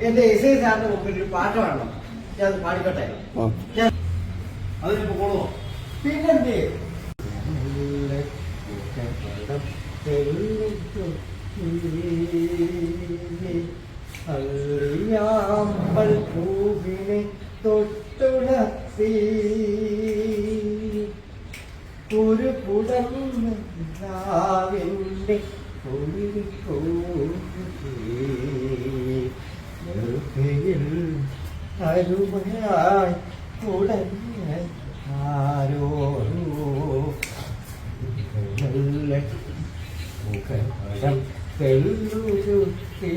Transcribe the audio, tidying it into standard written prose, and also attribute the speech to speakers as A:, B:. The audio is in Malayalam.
A: എന്റെ എസ് ഐ സാറിന്റെ മുമ്പിൽ ഒരു പാട്ട് പാടണം. ഞാൻ പാടിക്കട്ടെ.
B: അതിനിപ്പോ പോണോ?
A: പിന്നെന്തേ അറിയാമ്പൽ പൂവിനെ തൊട്ടുണർത്തി ഒരു പുടമിന്റെ അരുമയായി ഉടഞ്ഞ ആരോ മുഖം തെള്ളുരുത്തി